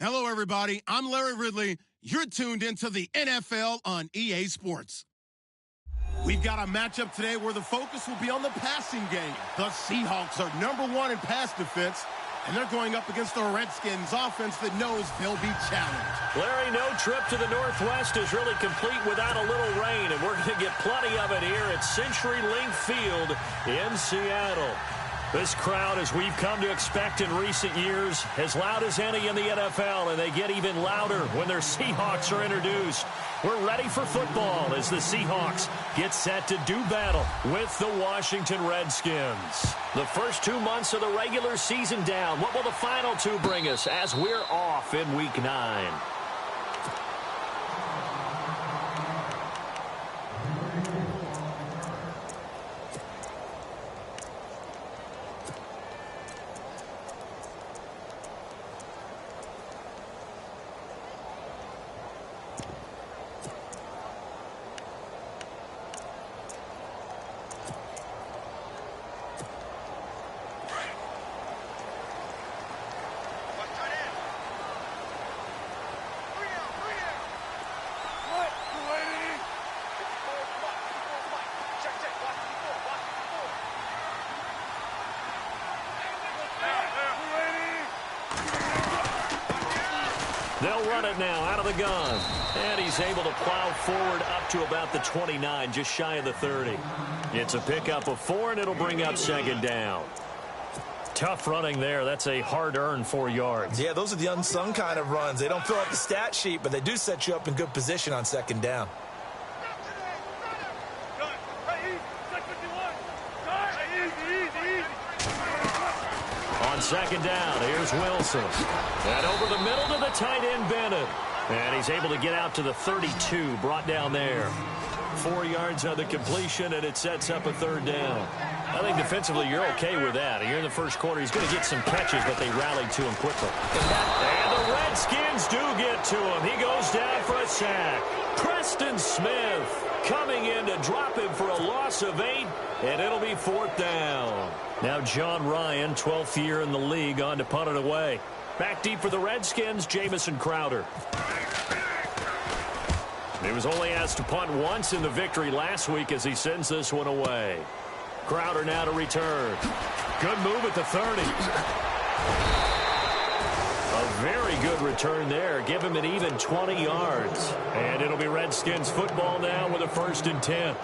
Hello, everybody. I'm Larry Ridley. You're tuned into the NFL on EA Sports. We've got a matchup today where the focus will be on the passing game. The Seahawks are #1 in pass defense, and they're going up against the Redskins offense that knows they'll be challenged. Larry, no trip to the Northwest is really complete without a little rain, and we're going to get plenty of it here at CenturyLink Field in Seattle. This crowd, as we've come to expect in recent years, as loud as any in the NFL, and they get even louder when their Seahawks are introduced. We're ready for football as the Seahawks get set to do battle with the Washington Redskins. The first 2 months of the regular season down. What will the final two bring us as we're off in Week 9? They'll run it now out of the gun. And he's able to plow forward up to about the 29, just shy of the 30. It's a pickup of 4, and it'll bring up second down. Tough running there. That's a hard-earned 4 yards. Yeah, those are the unsung kind of runs. They don't fill up the stat sheet, but they do set you up in good position on second down. On second down, here's Wilson. And over the middle to the tight end, Bennett. And he's able to get out to the 32, brought down there. 4 yards on the completion, and it sets up a third down. I think defensively you're okay with that. Here in the first quarter, he's going to get some catches, but they rallied to him quickly. And the Redskins do get to him. He goes down for a sack. Preston Smith coming in to drop him for a loss of 8, and it'll be 4th down. Now John Ryan, 12th year in the league, on to punt it away. Back deep for the Redskins, Jamison Crowder. He was only asked to punt once in the victory last week as he sends this one away. Crowder now to return. Good move at the 30. A very good return there. Give him an even 20 yards. And it'll be Redskins football now with a 1st and 10.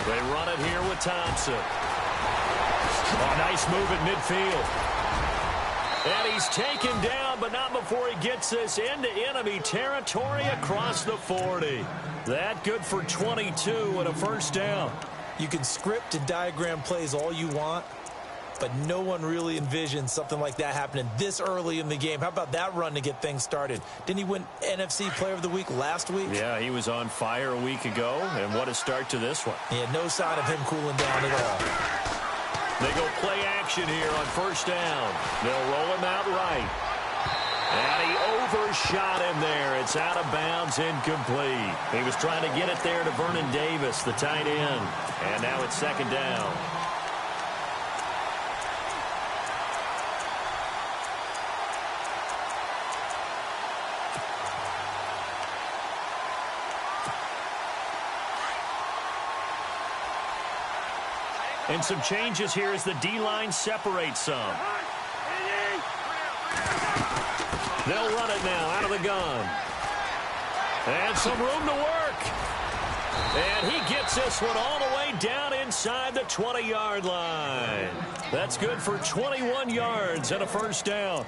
They run it here with Thompson. Oh, nice move at midfield. And he's taken down, but not before he gets this into enemy territory across the 40. That good for 22 and a 1st down. You can script and diagram plays all you want, but no one really envisioned something like that happening this early in the game. How about that run to get things started? Didn't he win NFC Player of the Week last week? Yeah, he was on fire a week ago, and what a start to this one. Yeah, no sign of him cooling down at all. They go play action here on 1st down. They'll roll him out right. And he overshot him there. It's out of bounds, incomplete. He was trying to get it there to Vernon Davis, the tight end. And now it's 2nd down. And some changes here as the D-line separates some. They'll run it now out of the gun. And some room to work. And he gets this one all the way down inside the 20-yard line. That's good for 21 yards and a 1st down.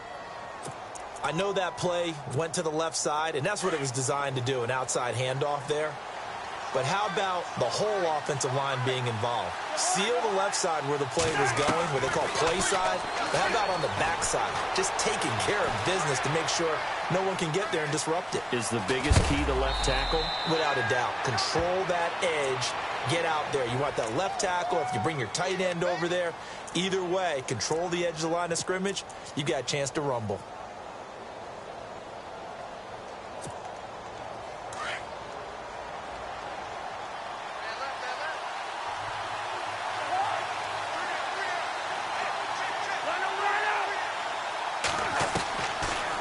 I know that play went to the left side, and that's what it was designed to do, an outside handoff there. But how about the whole offensive line being involved? Seal the left side where the play was going, what they call play side. But how about on the back side? Just taking care of business to make sure no one can get there and disrupt it. Is the biggest key the left tackle? Without a doubt. Control that edge get out there. You want that left tackle. If you bring your tight end over there, either way, control the edge of the line of scrimmage, you got a chance to rumble.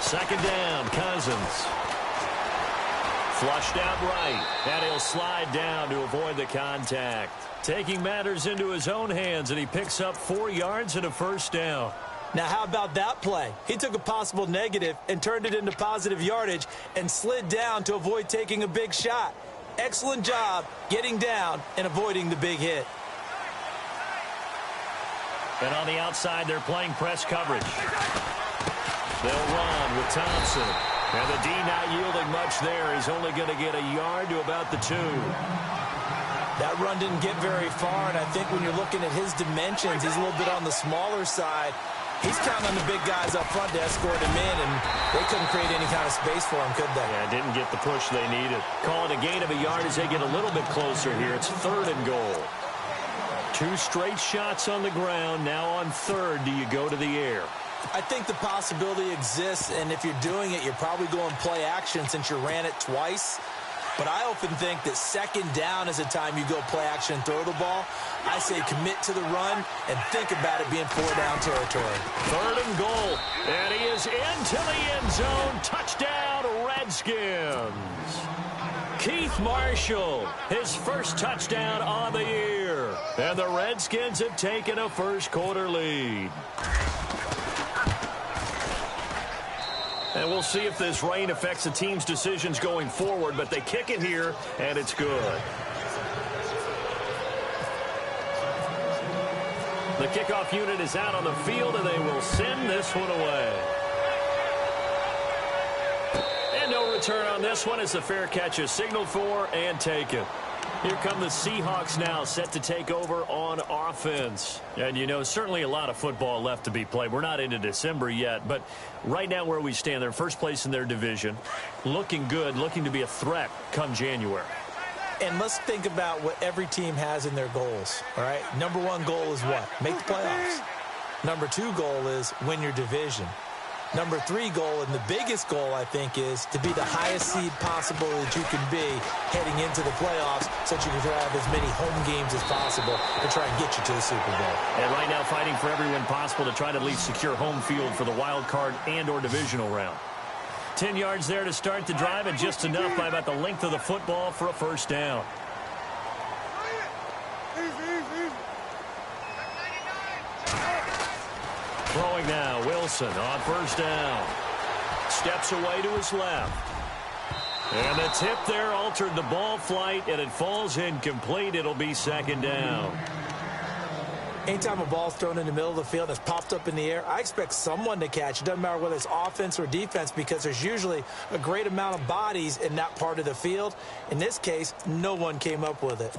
Second down, Cousins. Flushed out right, and he'll slide down to avoid the contact. Taking matters into his own hands, and he picks up 4 yards and a first down. Now, how about that play? He took a possible negative and turned it into positive yardage and slid down to avoid taking a big shot. Excellent job getting down and avoiding the big hit. And on the outside, they're playing press coverage. They'll run with Thompson. And the D not yielding much there. He's only going to get a yard to about the 2. That run didn't get very far, and I think when you're looking at his dimensions, he's a little bit on the smaller side. He's counting on the big guys up front to escort him in, and they couldn't create any kind of space for him, could they? Yeah, didn't get the push they needed. Call it a gain of a yard as they get a little bit closer here. It's 3rd and goal. 2 straight shots on the ground. Now on 3rd, do you go to the air? I think the possibility exists, and if you're doing it, you're probably going play action since you ran it twice. But I often think that 2nd down is a time you go play action and throw the ball. I say commit to the run and think about it being 4-down territory. 3rd and goal, and he is into the end zone. Touchdown, Redskins. Keith Marshall, his first touchdown on the year. And the Redskins have taken a first-quarter lead. And we'll see if this rain affects the team's decisions going forward, but they kick it here, and it's good. The kickoff unit is out on the field, and they will send this one away. And no return on this one as the fair catch is signaled for and taken. Here come the Seahawks now, set to take over on offense. And, you know, certainly a lot of football left to be played. We're not into December yet, but right now where we stand, they're first place in their division. Looking good, looking to be a threat come January. And let's think about what every team has in their goals, all right? Number 1 goal is what? Make the playoffs. Number 2 goal is win your division. Number 3 goal, and the biggest goal, I think, is to be the highest seed possible that you can be heading into the playoffs so that you can have as many home games as possible to try and get you to the Super Bowl. And right now fighting for every win possible to try to at least secure home field for the wild card and or divisional round. 10 yards there to start the drive, and just enough by about the length of the football for a first down. Throwing now, Wilson on first down. Steps away to his left. And the tip there altered the ball flight, and it falls incomplete. It'll be 2nd down. Anytime a ball's thrown in the middle of the field and it's popped up in the air, I expect someone to catch. It doesn't matter whether it's offense or defense because there's usually a great amount of bodies in that part of the field. In this case, no one came up with it.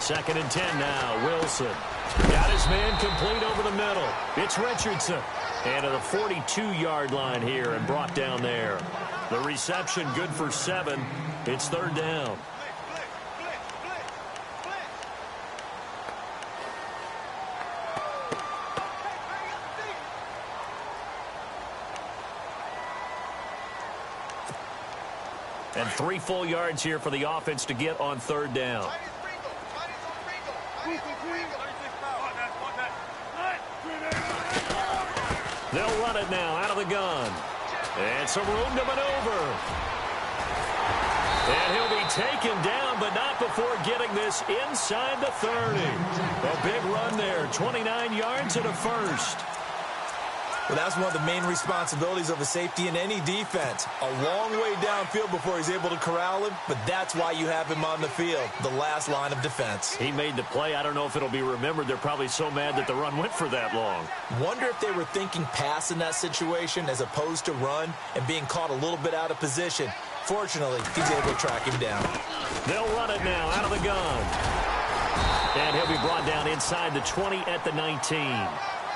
Second and 10 now. Wilson got his man complete over the middle. It's Richardson. And to the 42-yard line here and brought down there. The reception good for 7. It's 3rd down. And 3 full yards here for the offense to get on 3rd down. They'll run it now out of the gun. And some room to maneuver. And he'll be taken down, but not before getting this inside the 30. A big run there, 29 yards and a first. Well, that's one of the main responsibilities of a safety in any defense. A long way downfield before he's able to corral him, but that's why you have him on the field, the last line of defense. He made the play. I don't know if it'll be remembered. They're probably so mad that the run went for that long. Wonder if they were thinking pass in that situation as opposed to run and being caught a little bit out of position. Fortunately, he's able to track him down. They'll run it now out of the gun. And he'll be brought down inside the 20 at the 19.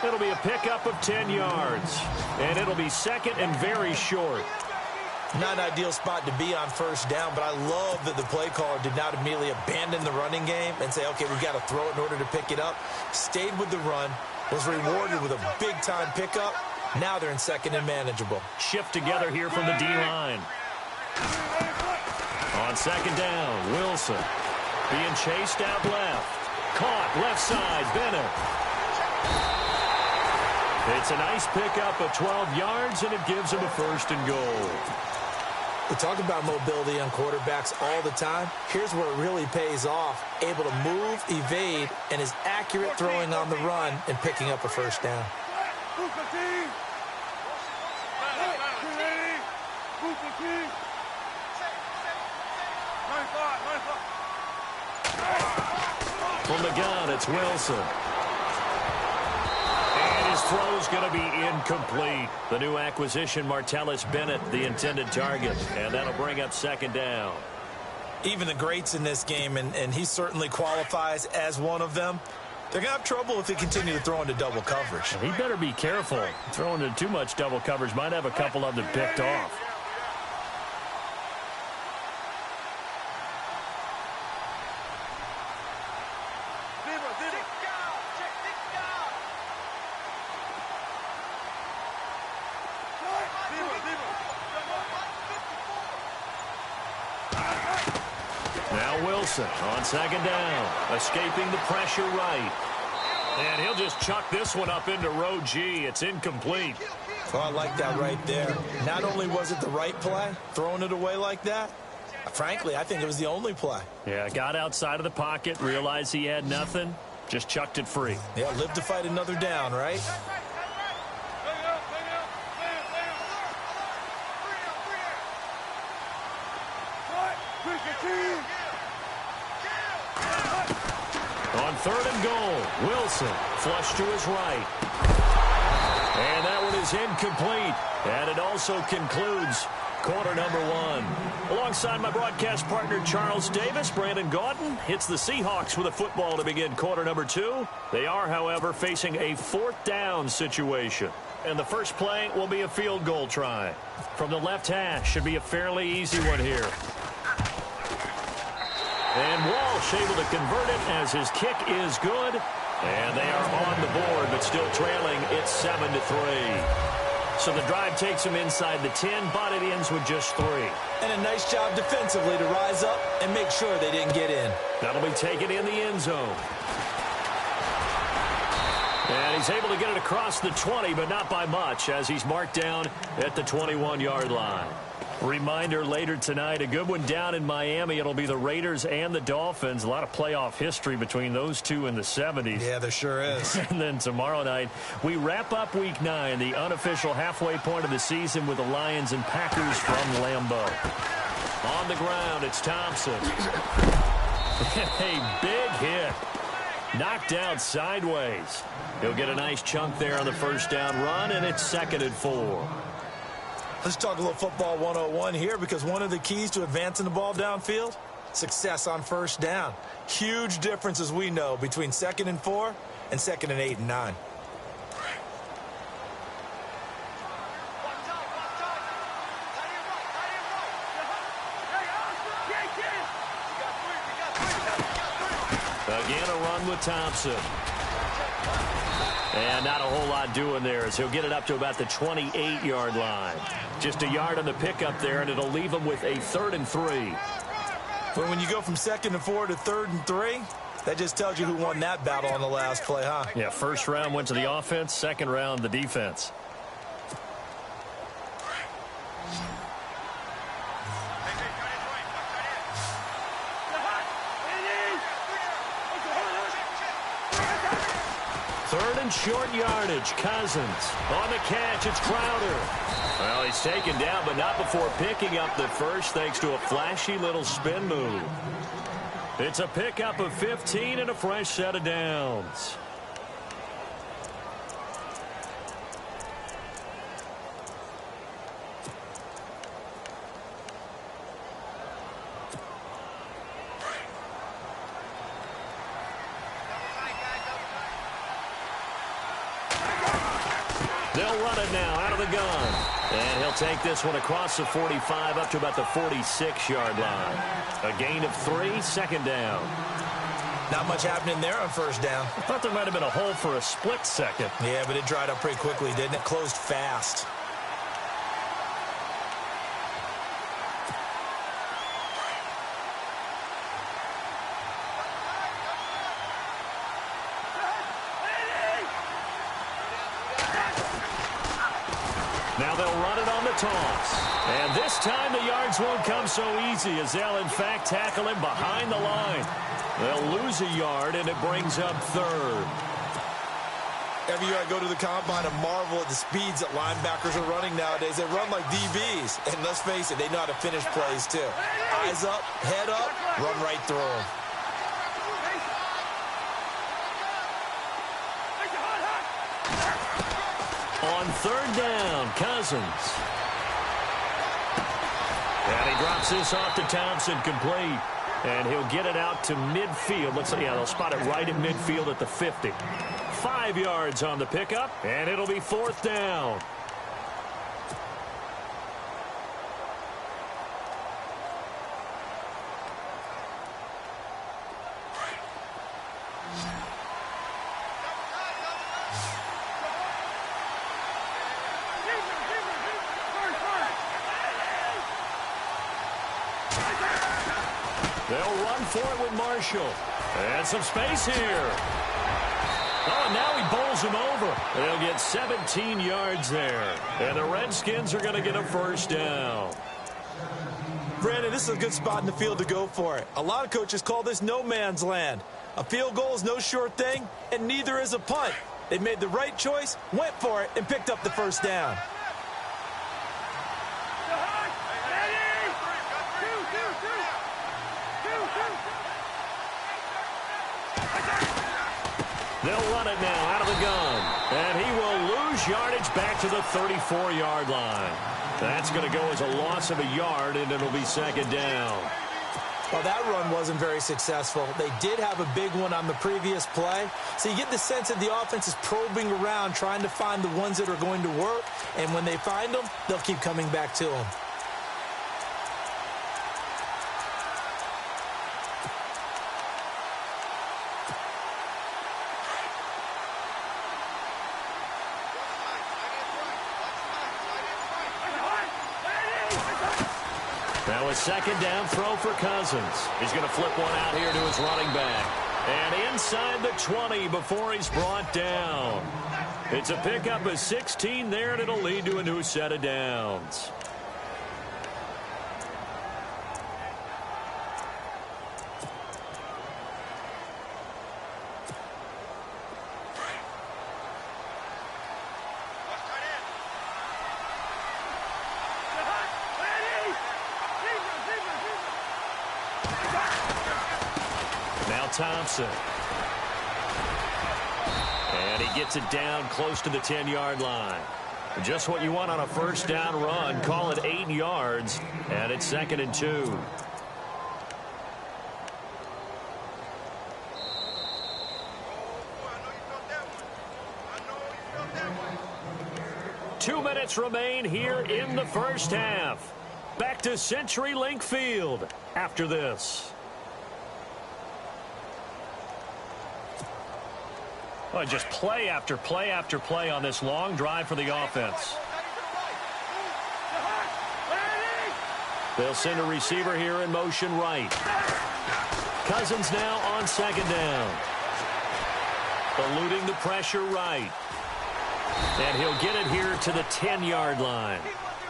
It'll be a pickup of 10 yards. And it'll be second and very short. Not an ideal spot to be on first down, but I love that the play caller did not immediately abandon the running game and say, okay, we've got to throw it in order to pick it up. Stayed with the run, was rewarded with a big-time pickup. Now they're in second and manageable. Shift together here from the D-line. On second down, Wilson being chased out left. Caught left side, Bennett. It's a nice pickup of 12 yards, and it gives him a first and goal. We talk about mobility on quarterbacks all the time. Here's where it really pays off. Able to move, evade, and is accurate throwing on the run and picking up a first down. From the gun, it's Wilson. And his throw's going to be incomplete. The new acquisition, Martellus Bennett, the intended target. And that'll bring up second down. Even the greats in this game, and he certainly qualifies as one of them, they're going to have trouble if they continue to throw into double coverage. He better be careful. Throwing into too much double coverage might have a couple of them picked off. Now Wilson on second down, escaping the pressure right. And he'll just chuck this one up into row G. It's incomplete. Oh, I like that right there. Not only was it the right play, throwing it away like that, frankly, I think it was the only play. Yeah, got outside of the pocket, realized he had nothing, just chucked it free. Yeah, live to fight another down, right? On third and goal, Wilson flush to his right. And that one is incomplete. And it also concludes quarter number one. Alongside my broadcast partner, Charles Davis, Brandon Gaudin hits the Seahawks with a football to begin quarter number two. They are, however, facing a fourth down situation. And the first play will be a field goal try. From the left hash, should be a fairly easy one here. And Walsh able to convert it as his kick is good. And they are on the board, but still trailing. It's 7-3. So the drive takes them inside the 10, but it ends with just 3. And a nice job defensively to rise up and make sure they didn't get in. That'll be taken in the end zone. And he's able to get it across the 20, but not by much, as he's marked down at the 21-yard line. Reminder later tonight, a good one down in Miami. It'll be the Raiders and the Dolphins. A lot of playoff history between those two in the 70s. Yeah, there sure is. And then tomorrow night, we wrap up Week 9, the unofficial halfway point of the season with the Lions and Packers from Lambeau. On the ground, it's Thompson. A big hit. Knocked out sideways. He'll get a nice chunk there on the first down run, and it's 2nd and 4. Let's talk a little football 101 here, because one of the keys to advancing the ball downfield, success on first down. Huge difference, as we know, between 2nd and 4 and 2nd and 8 and 9. Again, a run with Thompson. And not a whole lot doing there, as he'll get it up to about the 28-yard line. Just a yard on the pickup there, and it'll leave him with a 3rd and 3. But when you go from 2nd and 4 to 3rd and 3, that just tells you who won that battle on the last play, huh? Yeah, first round went to the offense, second round the defense. Third and short yardage. Cousins on the catch. It's Crowder. Well, he's taken down, but not before picking up the first, thanks to a flashy little spin move. It's a pickup of 15 and a fresh set of downs. They'll run it now out of the gun. And he'll take this one across the 45 up to about the 46-yard line. A gain of 3, second down. Not much happening there on first down. I thought there might have been a hole for a split second. Yeah, but it dried up pretty quickly, didn't it? Closed fast. Now they'll run it on the toss. And this time the yards won't come so easy as they'll, in fact, tackle him behind the line. They'll lose a yard, and it brings up third. Every year I go to the combine and marvel at the speeds that linebackers are running nowadays. They run like DBs. And let's face it, they know how to finish plays, too. Eyes up, head up, run right through them. On third down, Cousins. And he drops this off to Thompson, complete. And he'll get it out to midfield. Looks like, yeah, they'll spot it right at midfield at the 50. 5 yards on the pickup, and it'll be fourth down. They'll run for it with Marshall. And some space here. Oh, now he bowls him over. They'll get 17 yards there. And the Redskins are going to get a first down. Brandon, this is a good spot in the field to go for it. A lot of coaches call this no man's land. A field goal is no sure thing, and neither is a punt. They made the right choice, went for it, and picked up the first down. They'll run it now out of the gun. And he will lose yardage back to the 34-yard line. That's going to go as a loss of a yard, and it'll be second down. Well, that run wasn't very successful. They did have a big one on the previous play. So you get the sense that the offense is probing around, trying to find the ones that are going to work. And when they find them, they'll keep coming back to them. Now a second down throw for Cousins. He's going to flip one out here to his running back. And inside the 20 before he's brought down. It's a pickup of 16 there, and it'll lead to a new set of downs. Thompson. And he gets it down close to the 10-yard line. Just what you want on a first down run. Call it 8 yards, and it's 2nd and 2. Two minutes remain here in the first half. Back to CenturyLink Field after this. Well, just play after play after play on this long drive for the offense. They'll send a receiver here in motion right. Cousins now on second down. Eluding the pressure right. And he'll get it here to the 10-yard line.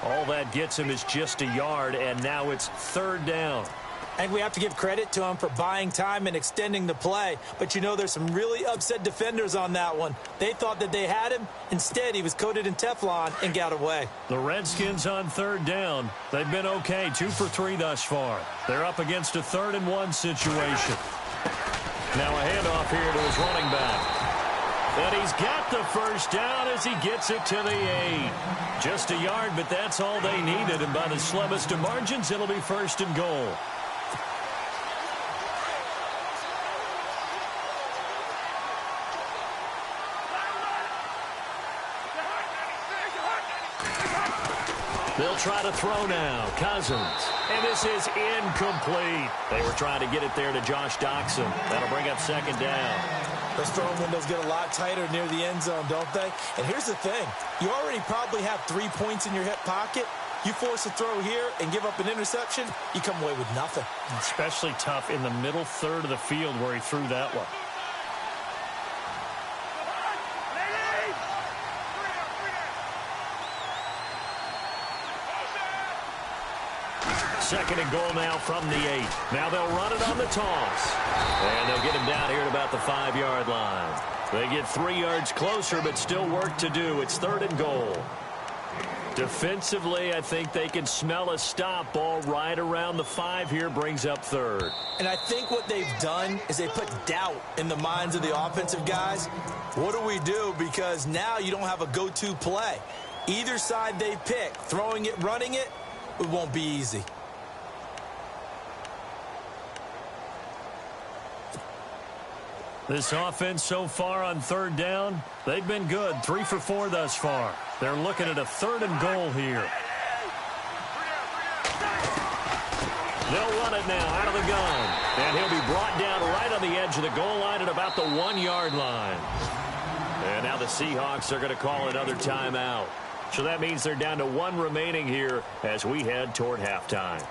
All that gets him is just a yard, and now it's third down. And we have to give credit to him for buying time and extending the play. But, you know, there's some really upset defenders on that one. They thought that they had him. Instead, he was coated in Teflon and got away. The Redskins on third down. They've been okay, 2 for 3 thus far. They're up against a 3rd and 1 situation. Now a handoff here to his running back. And he's got the first down as he gets it to the 8. Just a yard, but that's all they needed. And by the slimmest of margins, it'll be 1st and goal. They'll try to throw now. Cousins. And this is incomplete. They were trying to get it there to Josh Doxson. That'll bring up second down. Those throwing windows get a lot tighter near the end zone, don't they? And here's the thing. You already probably have 3 points in your hip pocket. You force a throw here and give up an interception, you come away with nothing. Especially tough in the middle third of the field where he threw that one. Second and goal now from the 8. Now they'll run it on the toss. And they'll get him down here at about the 5-yard line. They get 3 yards closer, but still work to do. It's third and goal. Defensively, I think they can smell a stop. Ball right around the 5 here, brings up third. And I think what they've done is they put doubt in the minds of the offensive guys. What do we do? Because now you don't have a go-to play. Either side they pick, throwing it, running it, it won't be easy. This offense so far on third down, they've been good. 3 for 4 thus far. They're looking at a third and goal here. They'll run it now out of the gun. And he'll be brought down right on the edge of the goal line at about the 1-yard line. And now the Seahawks are going to call another timeout. So that means they're down to 1 remaining here as we head toward halftime.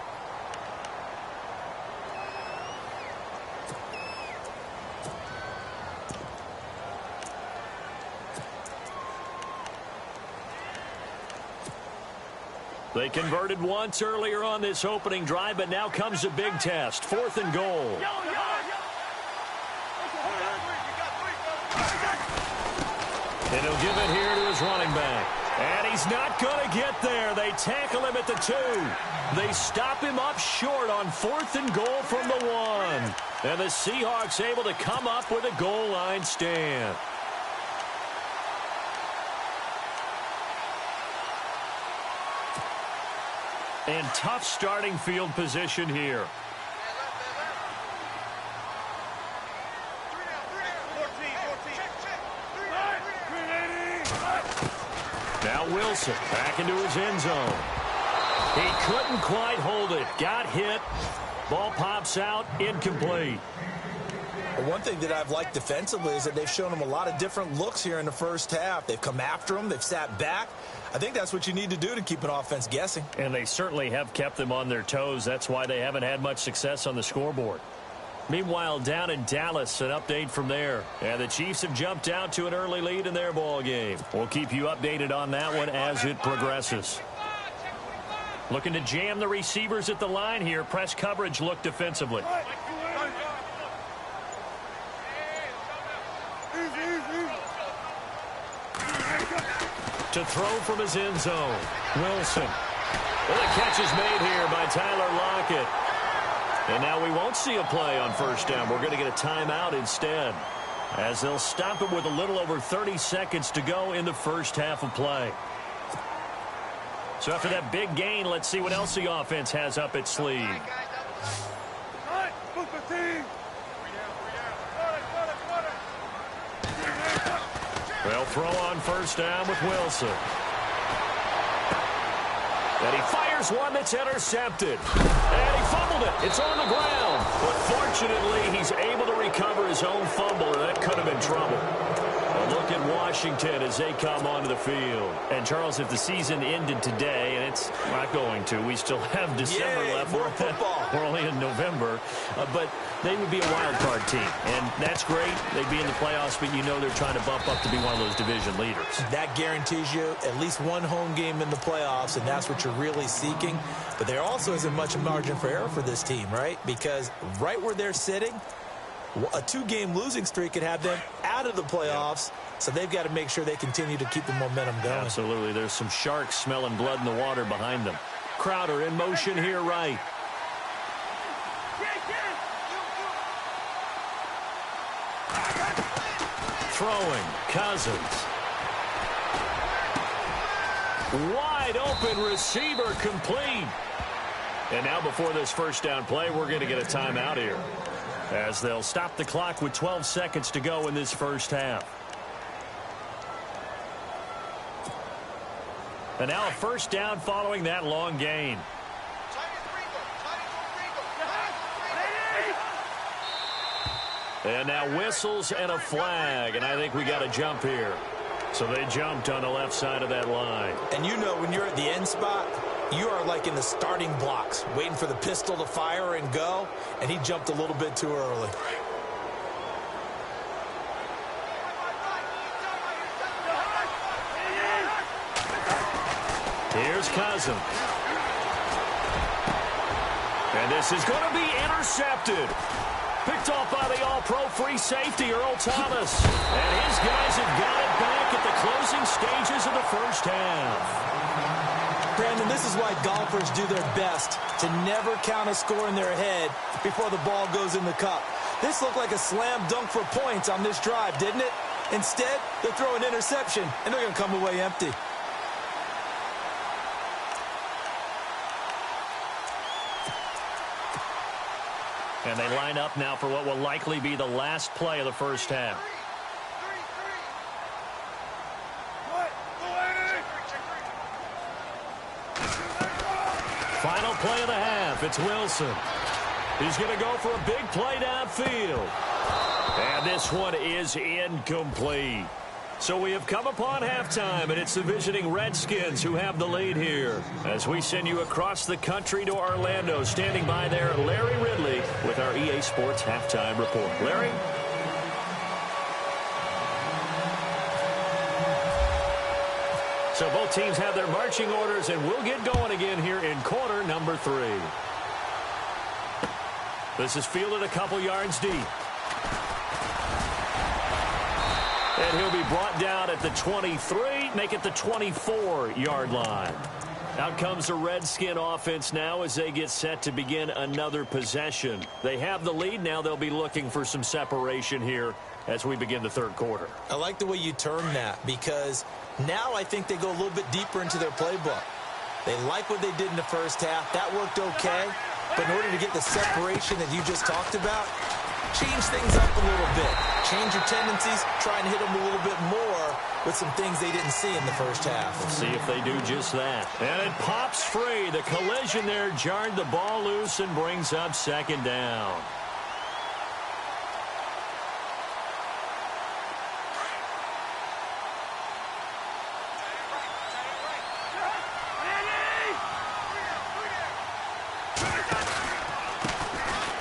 They converted once earlier on this opening drive, but now comes a big test. 4th and goal. And he'll give it here to his running back. And he's not going to get there. They tackle him at the 2. They stop him up short on 4th and goal from the 1. And the Seahawks able to come up with a goal line stand. And tough starting field position here. Now Wilson back into his end zone. He couldn't quite hold it. Got hit. Ball pops out. Incomplete. Well, one thing that I've liked defensively is that they've shown him a lot of different looks here in the first half. They've come after him. They've sat back. I think that's what you need to do to keep an offense guessing. And they certainly have kept them on their toes. That's why they haven't had much success on the scoreboard. Meanwhile, down in Dallas, an update from there. And the Chiefs have jumped out to an early lead in their ball game. We'll keep you updated on that one as it progresses. Looking to jam the receivers at the line here. Press coverage look defensively. To throw from his end zone. Wilson. Well, the catch is made here by Tyler Lockett. And now we won't see a play on first down. We're going to get a timeout instead, as they'll stop it with a little over 30 seconds to go in the first half of play. So after that big gain, let's see what else the offense has up its sleeve. They'll throw on first down with Wilson. And he fires one that's intercepted. And he fumbled it. It's on the ground. But fortunately, he's able to recover his own fumble, or that could have been trouble. A look at Washington as they come onto the field. And, Charles, if the season ended today, and it's not going to, we still have December left. More football. We're only in November. But they would be a wild card team. And that's great. They'd be in the playoffs, but you know they're trying to bump up to be one of those division leaders. That guarantees you at least one home game in the playoffs, and that's what you're really seeking. But there also isn't much margin for error for this team, right? Because right where they're sitting, a 2-game losing streak could have them out of the playoffs, so they've got to make sure they continue to keep the momentum going. Absolutely. There's some sharks smelling blood in the water behind them. Crowder in motion here right. Throwing, Cousins. Wide open receiver complete. And now before this first down play, we're going to get a timeout here, as they'll stop the clock with 12 seconds to go in this first half. And now a first down following that long gain. And now whistles and a flag, and I think we got a jump here. So they jumped on the left side of that line. And you know when you're at the end spot, you are like in the starting blocks, waiting for the pistol to fire and go, and he jumped a little bit too early. Here's Cousins. And this is going to be intercepted. Picked off by the all-pro free safety, Earl Thomas. And his guys have got it back at the closing stages of the first half. Brandon, this is why golfers do their best to never count a score in their head before the ball goes in the cup. This looked like a slam dunk for points on this drive, didn't it? Instead, they throw an interception, and they're going to come away empty. And they line up now for what will likely be the last play of the first half. Final play of the half. It's Wilson. He's going to go for a big play downfield. And this one is incomplete. So we have come upon halftime, and it's the visiting Redskins who have the lead here. As we send you across the country to Orlando, standing by there, Larry Ridley with our EA Sports Halftime Report. Larry? So both teams have their marching orders, and we'll get going again here in quarter number 3. This is fielded a couple yards deep. And he'll be brought down at the 23, make it the 24-yard line. Out comes the Redskin offense now as they get set to begin another possession. They have the lead. Now they'll be looking for some separation here as we begin the third quarter. I like the way you term that because now I think they go a little bit deeper into their playbook. They like what they did in the first half. That worked okay. But in order to get the separation that you just talked about, change things up a little bit. Change your tendencies. Try and hit them a little bit more with some things they didn't see in the first half. We'll see if they do just that. And it pops free. The collision there jarred the ball loose and brings up second down.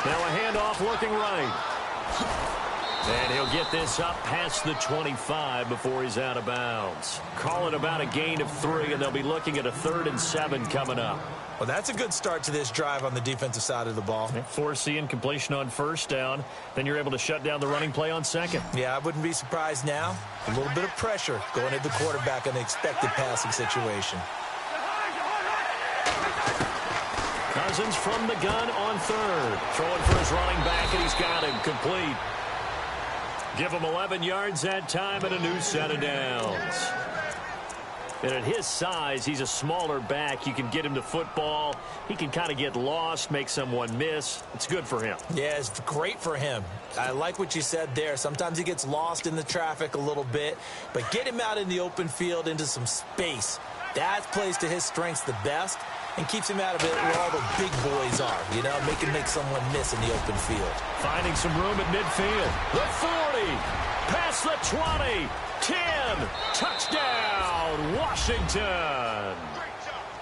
Now a handoff looking right. And he'll get this up past the 25 before he's out of bounds. Call it about a gain of 3, and they'll be looking at a 3rd and 7 coming up. Well, that's a good start to this drive on the defensive side of the ball. Force the incompletion on first down. Then you're able to shut down the running play on second. Yeah, I wouldn't be surprised now. A little bit of pressure going at the quarterback in the expected passing situation. Cousins from the gun on 3rd. Throwing for his running back, and he's got him complete. Give him 11 yards that time and a new set of downs. And at his size, he's a smaller back. You can get him to football. He can kind of get lost, make someone miss. It's good for him. Yeah, it's great for him. I like what you said there. Sometimes he gets lost in the traffic a little bit, but get him out in the open field into some space. That plays to his strengths the best and keeps him out of it where all the big boys are, you know, make someone miss in the open field. Finding some room at midfield. The 40, past the 20, 10, touchdown, Washington.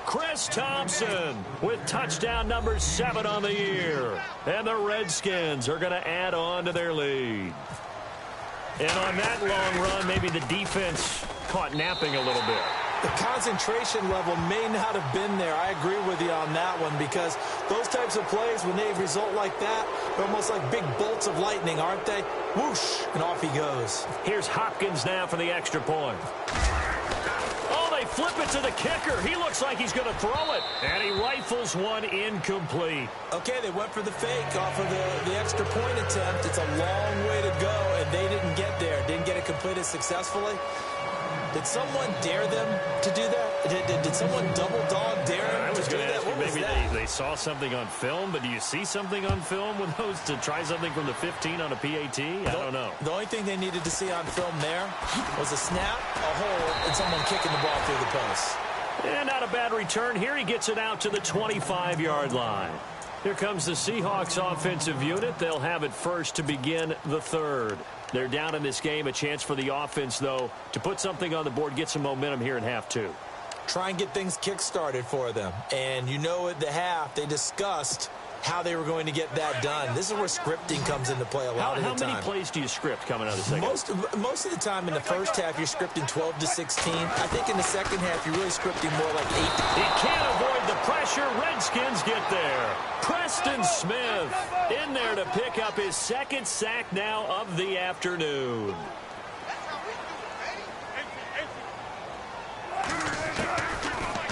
Chris Thompson with touchdown number 7 on the year. And the Redskins are going to add on to their lead. And on that long run, maybe the defense caught napping a little bit. The concentration level may not have been there. I agree with you on that one because those types of plays, when they result like that, they're almost like big bolts of lightning, aren't they? Whoosh, and off he goes. Here's Hopkins now for the extra point. Oh, they flip it to the kicker. He looks like he's going to throw it. And he rifles one incomplete. Okay, they went for the fake off of the extra point attempt. It's a long way to go, and they didn't get there. Didn't get it completed successfully. Did someone dare them to do that? Did someone double dog dare them to do that? What was maybe that? They saw something on film, but do you see something on film with those to try something from the 15 on a PAT? I don't know. The only thing they needed to see on film there was a snap, a hole, and someone kicking the ball through the post. And not a bad return here. He gets it out to the 25-yard line. Here comes the Seahawks offensive unit. They'll have it first to begin the third. They're down in this game. A chance for the offense, though, to put something on the board, get some momentum here in half two. Try and get things kick-started for them. And you know at the half, they discussed how they were going to get that done. This is where scripting comes into play a lot of the time. How many plays do you script coming out of the second? Most of the time in the first half, you're scripting 12 to 16. I think in the second half, you're really scripting more like 8 to 10. He can't avoid the pressure. Redskins get there. Preston Smith in there to pick up his second sack now of the afternoon.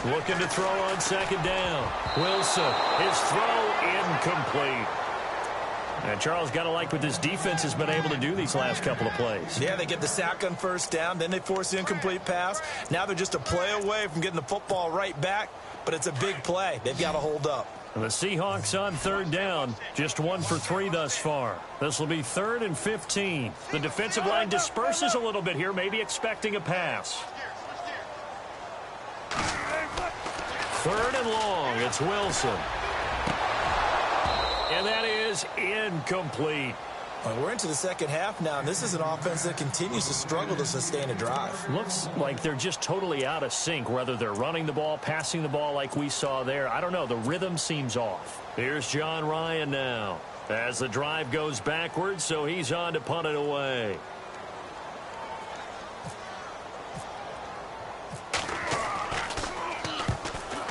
Looking to throw on second down. Wilson, his throw incomplete. And Charles, got to like what this defense has been able to do these last couple of plays. Yeah, they get the sack on first down, then they force the incomplete pass. Now they're just a play away from getting the football right back, but it's a big play. They've got to hold up. And the Seahawks on third down, just 1 for 3 thus far. This will be 3rd and 15. The defensive line disperses a little bit here, maybe expecting a pass. 3rd and long, it's Wilson. And that is incomplete. We're into the second half now, and this is an offense that continues to struggle to sustain a drive. Looks like they're just totally out of sync, whether they're running the ball, passing the ball like we saw there. I don't know. The rhythm seems off. Here's John Ryan now as the drive goes backwards, so he's on to punt it away.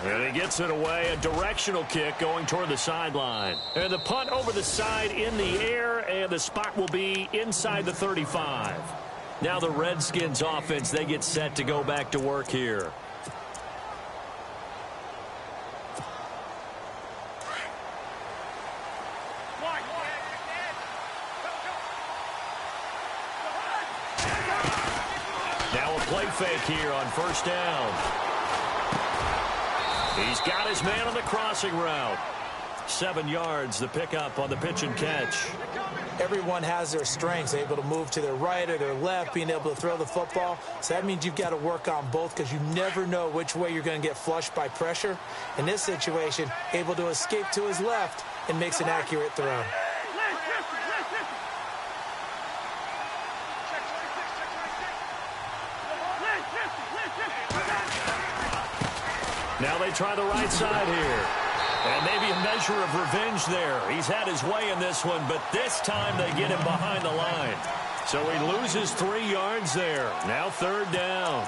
And he gets it away, a directional kick going toward the sideline. And the punt over the side in the air, and the spot will be inside the 35. Now the Redskins offense, they get set to go back to work here. Now a play fake here on first down. He's got his man on the crossing route. 7 yards, the pickup on the pitch and catch. Everyone has their strengths, able to move to their right or their left, being able to throw the football. So that means you've got to work on both because you never know which way you're going to get flushed by pressure. In this situation, able to escape to his left and makes an accurate throw. Now they try the right side here. And maybe a measure of revenge there. He's had his way in this one, but this time they get him behind the line. So he loses 3 yards there. Now 3rd down.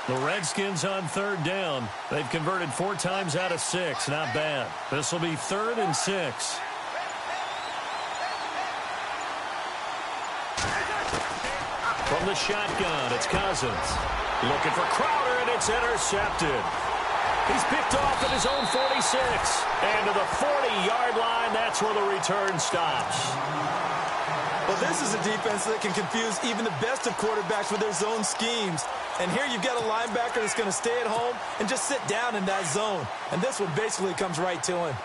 The Redskins on 3rd down. They've converted 4 times out of 6. Not bad. This will be 3rd and 6. From the shotgun, it's Cousins. Looking for Crowder, and it's intercepted. He's picked off at his own 46. And to the 40-yard line, that's where the return stops. Well, this is a defense that can confuse even the best of quarterbacks with their zone schemes. And here you've got a linebacker that's going to stay at home and just sit down in that zone. And this one basically comes right to him.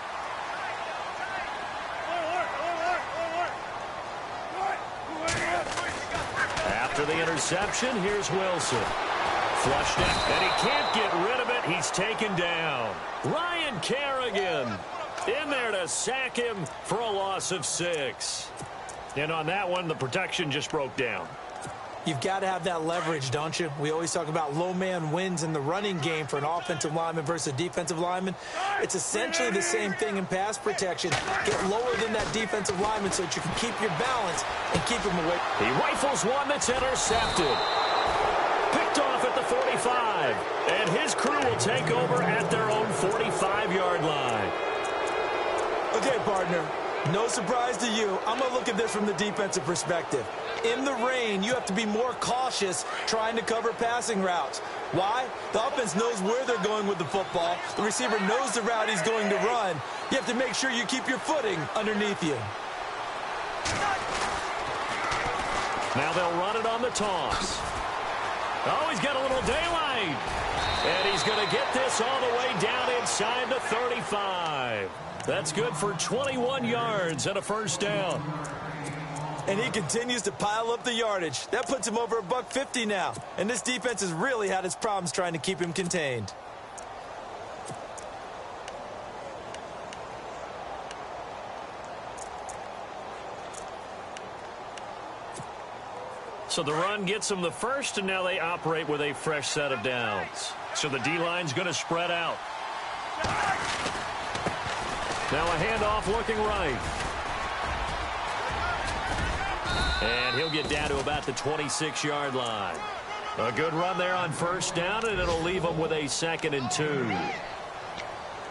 After the interception, here's Wilson. Flushed it, and he can't get rid of it. He's taken down. Ryan Kerrigan in there to sack him for a loss of 6. And on that one, the protection just broke down. You've got to have that leverage, don't you? We always talk about low man wins in the running game for an offensive lineman versus a defensive lineman. It's essentially the same thing in pass protection. Get lower than that defensive lineman so that you can keep your balance and keep him away. He rifles one that's intercepted. Picked off at the 45. And his crew will take over at their own 45-yard line. Okay, partner. No surprise to you. I'm going to look at this from the defensive perspective. In the rain, you have to be more cautious trying to cover passing routes. Why? The offense knows where they're going with the football. The receiver knows the route he's going to run. You have to make sure you keep your footing underneath you. Now they'll run it on the toss. Oh, he's got a little daylight. And he's going to get this all the way down inside the 35. That's good for 21 yards and a first down. And he continues to pile up the yardage. That puts him over $150 now. And this defense has really had its problems trying to keep him contained. So the run gets them the first, and now they operate with a fresh set of downs. So the D-line's going to spread out. Now a handoff looking right. And he'll get down to about the 26-yard line. A good run there on first down, and it'll leave them with a 2nd and 2.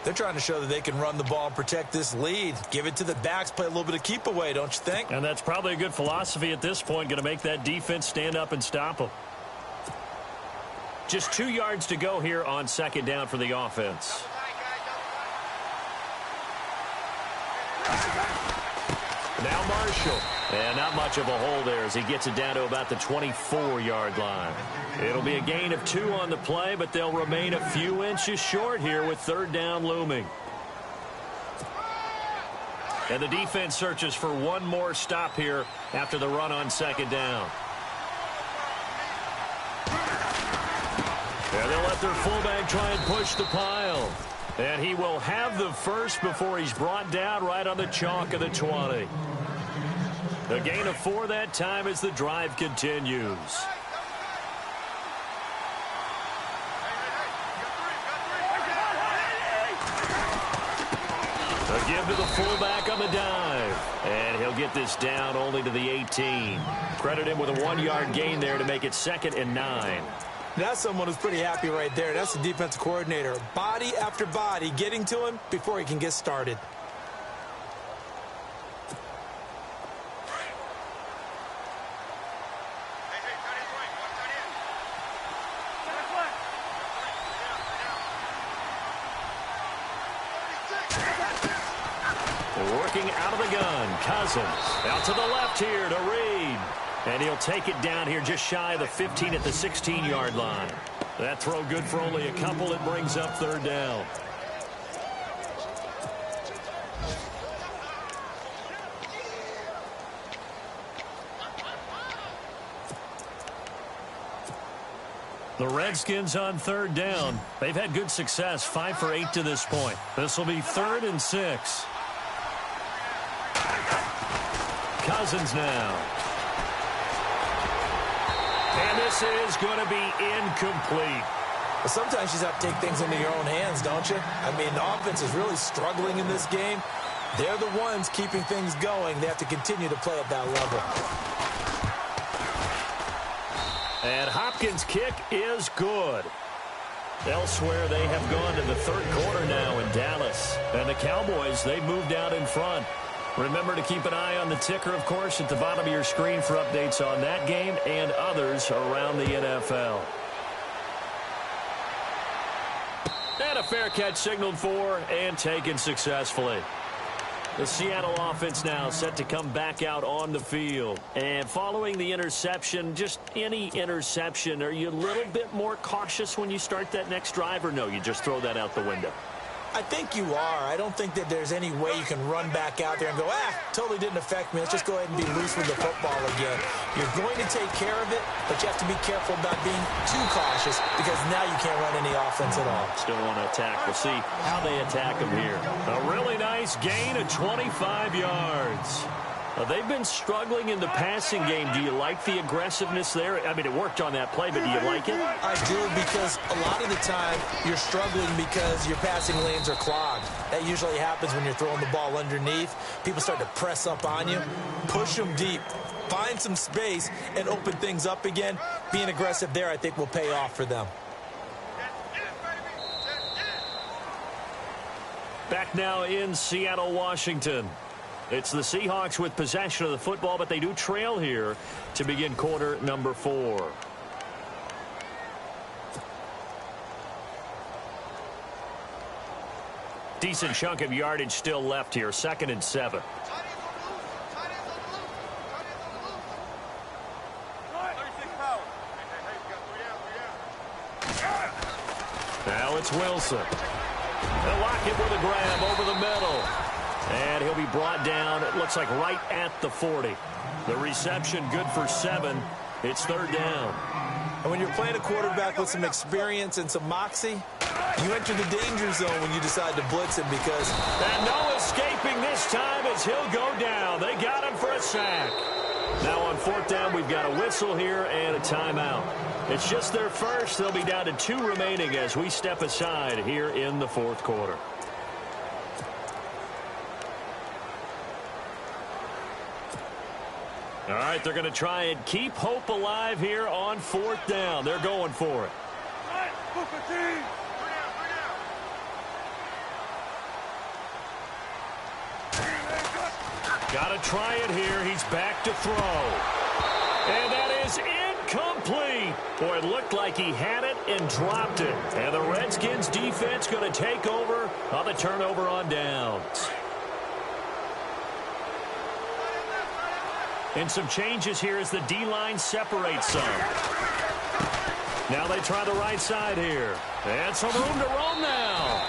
They're trying to show that they can run the ball and protect this lead. Give it to the backs, play a little bit of keep away, don't you think? And that's probably a good philosophy at this point, going to make that defense stand up and stop them. Just 2 yards to go here on 2nd down for the offense. Now Marshall. And not much of a hole there as he gets it down to about the 24-yard line. It'll be a gain of 2 on the play, but they'll remain a few inches short here with 3rd down looming. And the defense searches for one more stop here after the run on 2nd down. And they'll let their fullback try and push the pile. And he will have the first before he's brought down right on the chalk of the 20. A gain of 4 that time as the drive continues. A give to the fullback on the dive. And he'll get this down only to the 18. Credit him with a 1-yard gain there to make it 2nd and 9. That's someone who's pretty happy right there. That's the defensive coordinator. Body after body getting to him before he can get started. Working out of the gun, Cousins. Out to the left here to Reed. And he'll take it down here just shy of the 15 at the 16-yard line. That throw good for only a couple. It brings up 3rd down. The Redskins on 3rd down. They've had good success, 5 for 8 to this point. This will be 3rd and 6. Cousins now. And this is going to be incomplete. But sometimes you just have to take things into your own hands, don't you? I mean, the offense is really struggling in this game. They're the ones keeping things going. They have to continue to play at that level. And Hopkins' kick is good. Elsewhere, they have gone to the 3rd quarter now in Dallas. And the Cowboys, they've moved out in front. Remember to keep an eye on the ticker, of course, at the bottom of your screen for updates on that game and others around the NFL. And a fair catch signaled for and taken successfully. The Seattle offense now set to come back out on the field. And following the interception, just any interception, are you a little bit more cautious when you start that next drive, or no, you just throw that out the window? I think you are. I don't think that there's any way you can run back out there and go, totally didn't affect me. Let's just go ahead and be loose with the football again. You're going to take care of it, but you have to be careful about being too cautious because now you can't run any offense at all. Still want to attack. We'll see how they attack him here. A really nice gain of 25 yards. They've been struggling in the passing game. Do you like the aggressiveness there? I mean, it worked on that play, but do you like it? I do, because a lot of the time you're struggling because your passing lanes are clogged. That usually happens when you're throwing the ball underneath. People start to press up on you, push them deep, find some space, and open things up again. Being aggressive there, I think, will pay off for them. Back now in Seattle, Washington. It's the Seahawks with possession of the football, but they do trail here to begin quarter number 4. Decent chunk of yardage still left here, 2nd and 7. Now it's Wilson. They'll lock it with a grab over the middle. And he'll be brought down, it looks like right at the 40. The reception good for 7. It's third down. And when you're playing a quarterback with some experience and some moxie, you enter the danger zone when you decide to blitz him because... And no escaping this time as he'll go down. They got him for a sack. Now on fourth down, we've got a whistle here and a timeout. It's just their first. They'll be down to 2 remaining as we step aside here in the fourth quarter. All right, they're going to try and keep hope alive here on fourth down. They're going for it. Got to try it here. He's back to throw. And that is incomplete. Boy, it looked like he had it and dropped it. And the Redskins defense going to take over on the turnover on downs. And some changes here as the D-line separates some. Now they try the right side here. And some room to roam now.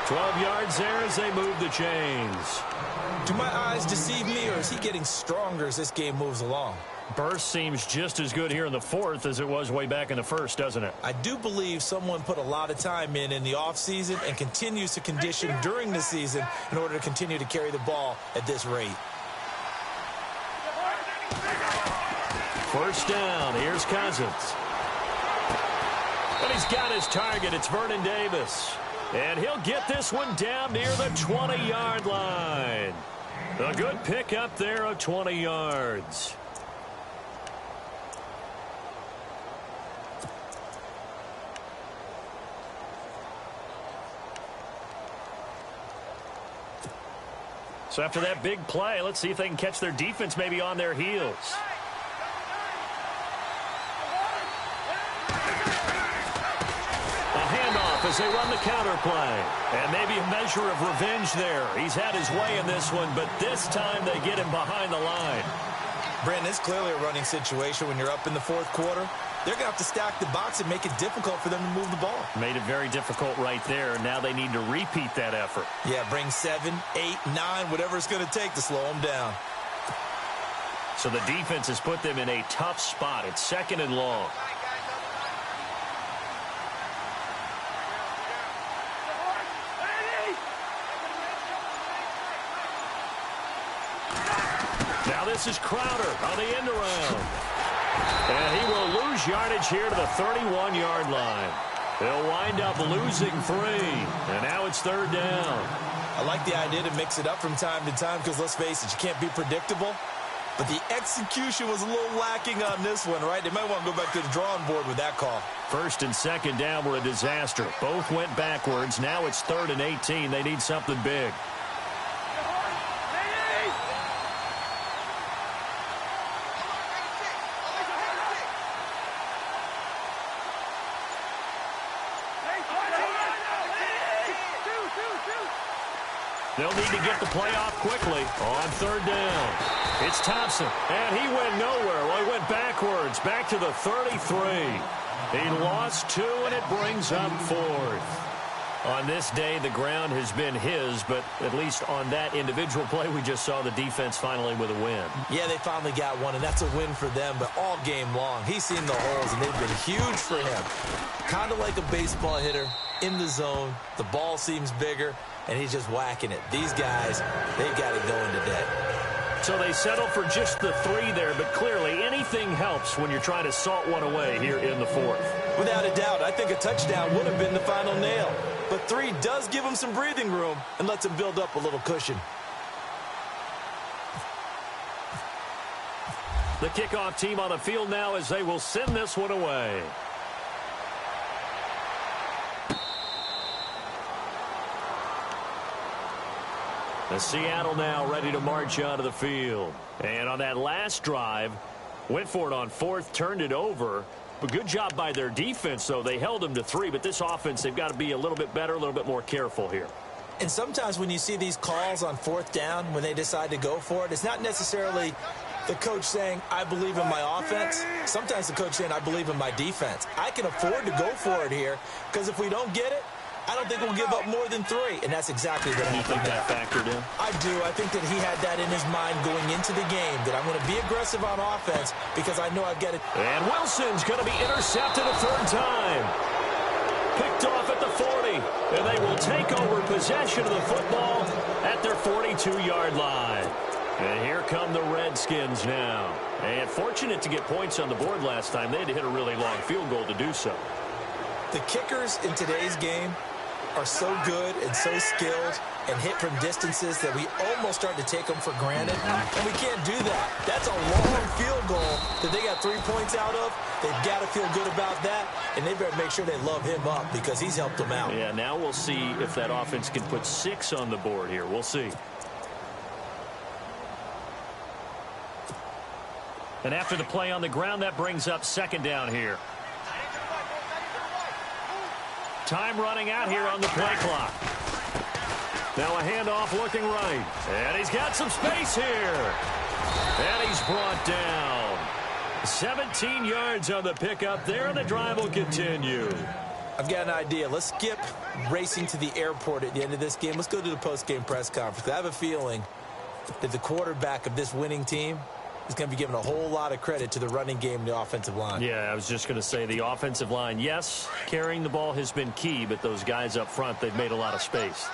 12 yards there as they move the chains. Do my eyes deceive me, or is he getting stronger as this game moves along? Burst seems just as good here in the fourth as it was way back in the first, doesn't it? I do believe someone put a lot of time in the offseason and continues to condition during the season in order to continue to carry the ball at this rate. First down. Here's Cousins. And he's got his target. It's Vernon Davis. And he'll get this one down near the 20-yard line. A good pick up there of 20 yards. So after that big play, let's see if they can catch their defense maybe on their heels. As they run the counter play. And maybe a measure of revenge there. He's had his way in this one, but this time they get him behind the line. Brandon, it's clearly a running situation when you're up in the fourth quarter. They're going to have to stack the box and make it difficult for them to move the ball. Made it very difficult right there. Now they need to repeat that effort. Yeah, bring 7, 8, 9, whatever it's going to take to slow them down. So the defense has put them in a tough spot. It's second and long. Now this is Crowder on the end around. And he will lose yardage here to the 31-yard line. They'll wind up losing 3. And now it's third down. I like the idea to mix it up from time to time because, let's face it, you can't be predictable. But the execution was a little lacking on this one, right? They might want to go back to the drawing board with that call. First and second down were a disaster. Both went backwards. Now it's 3rd and 18. They need something big. They'll need to get the play off quickly on third down. It's Thompson, and he went nowhere. Well, he went backwards, back to the 33. He lost 2, and it brings up 4th. On this day, the ground has been his, but at least on that individual play, we just saw the defense finally with a win. Yeah, they finally got one, and that's a win for them, but all game long, he's seen the holes, and they've been huge for him. Kind of like a baseball hitter in the zone. The ball seems bigger, and he's just whacking it. These guys, they've got it going today. So they settle for just the 3 there, but clearly anything helps when you're trying to salt one away here in the 4th. Without a doubt, I think a touchdown would have been the final nail. But 3 does give him some breathing room and lets him build up a little cushion. The kickoff team on the field now as they will send this one away. The Seattle now ready to march onto the field. And on that last drive, went for it on 4th, turned it over. But good job by their defense, though. They held them to 3, but this offense, they've got to be a little bit better, a little bit more careful here. And sometimes when you see these calls on 4th down, when they decide to go for it, it's not necessarily the coach saying, I believe in my offense. Sometimes the coach saying, I believe in my defense. I can afford to go for it here because if we don't get it, I don't think we'll give up more than 3. And that's exactly what happened. You think that factored in? I do. I think that he had that in his mind going into the game, that I'm going to be aggressive on offense because I know I've got it. And Wilson's going to be intercepted a 3rd time. Picked off at the 40. And they will take over possession of the football at their 42-yard line. And here come the Redskins now. And fortunate to get points on the board last time. They had to hit a really long field goal to do so. The kickers in today's game are so good and so skilled and hit from distances that we almost start to take them for granted. And we can't do that. That's a long field goal that they got 3 points out of. They've got to feel good about that, and they better make sure they love him up because he's helped them out. Yeah, now we'll see if that offense can put 6 on the board here. We'll see. And after the play on the ground, that brings up 2nd down here. Time running out here on the play clock. Now a handoff looking right. And he's got some space here. And he's brought down. 17 yards on the pickup there, and the drive will continue. I've got an idea. Let's skip racing to the airport at the end of this game. Let's go to the post-game press conference. I have a feeling that the quarterback of this winning team is going to be given a whole lot of credit to the running game and the offensive line. Yeah, I was just going to say the offensive line, yes, carrying the ball has been key, but those guys up front, they've made a lot of space.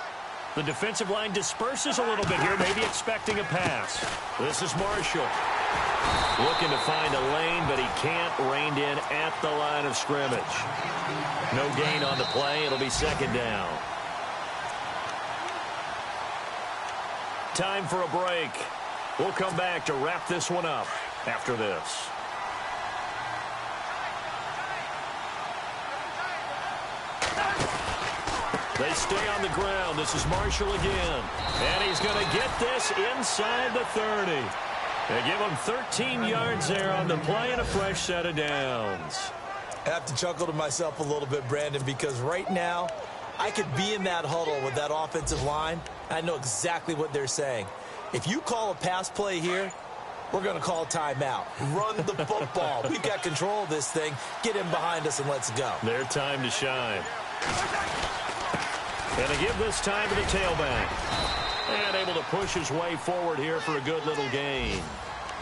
The defensive line disperses a little bit here, maybe expecting a pass. This is Marshall. Looking to find a lane, but he can't. Reined in at the line of scrimmage. No gain on the play. It'll be 2nd down. Time for a break. We'll come back to wrap this one up after this. They stay on the ground. This is Marshall again. And he's going to get this inside the 30. They give him 13 yards there on the play and a fresh set of downs. I have to chuckle to myself a little bit, Brandon, because right now I could be in that huddle with that offensive line. I know exactly what they're saying. If you call a pass play here, we're going to call timeout. Run the football. We've got control of this thing. Get in behind us and let's go. Their time to shine. And to give this time to the tailback. And able to push his way forward here for a good little gain.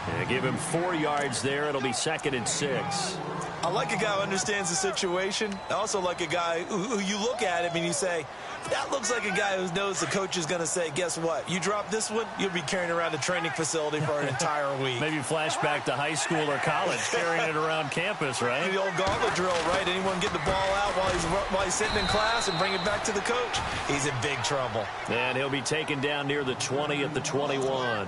And give him 4 yards there. It'll be 2nd and 6. I like a guy who understands the situation. I also like a guy who you look at him and you say, that looks like a guy who knows the coach is going to say, guess what? You drop this one, you'll be carrying around a training facility for an entire week. Maybe flashback to high school or college, carrying it around campus, right? The old gauntlet drill, right? Anyone get the ball out while he's sitting in class and bring it back to the coach? He's in big trouble. And he'll be taken down near the 20 at the 21.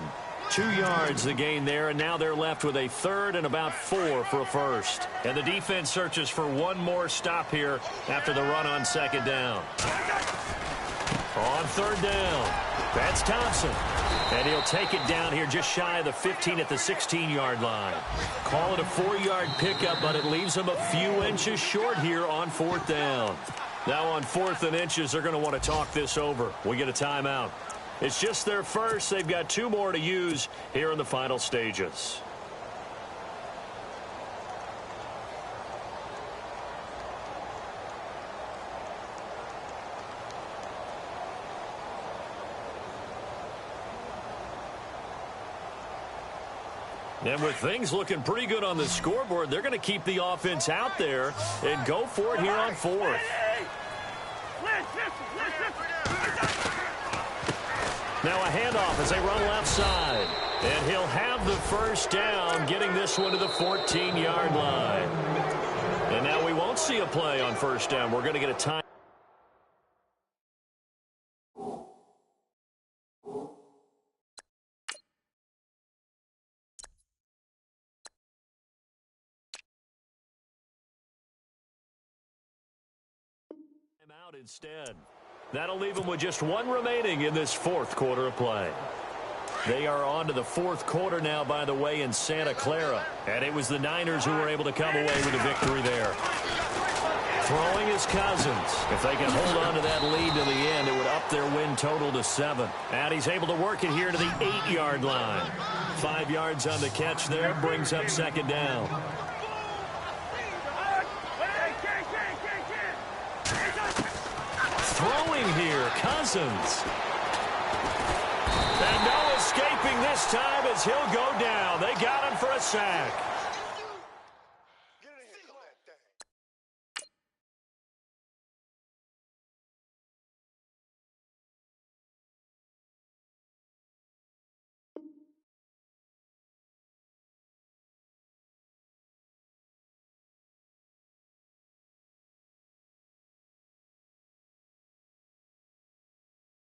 2 yards the gain there, and now they're left with a 3rd and about 4 for a first. And the defense searches for one more stop here after the run on 2nd down. On 3rd down, that's Thompson. And he'll take it down here just shy of the 15 at the 16-yard line. Call it a 4-yard pickup, but it leaves them a few inches short here on 4th down. Now on 4th and inches, they're going to want to talk this over. We get a timeout. It's just their first. They've got 2 more to use here in the final stages. And with things looking pretty good on the scoreboard, they're going to keep the offense out there and go for it here on 4th. Now a handoff as they run left side. And he'll have the first down, getting this one to the 14-yard line. And now we won't see a play on 1st down. We're going to get a time. Out instead. That'll leave them with just 1 remaining in this 4th quarter of play. They are on to the 4th quarter now, by the way, in Santa Clara. And it was the Niners who were able to come away with a victory there. Throwing is Cousins. If they can hold on to that lead to the end, it would up their win total to 7. And he's able to work it here to the 8-yard line. 5 yards on the catch there, brings up second down. Throwing here, Cousins. And no escaping this time as he'll go down. They got him for a sack.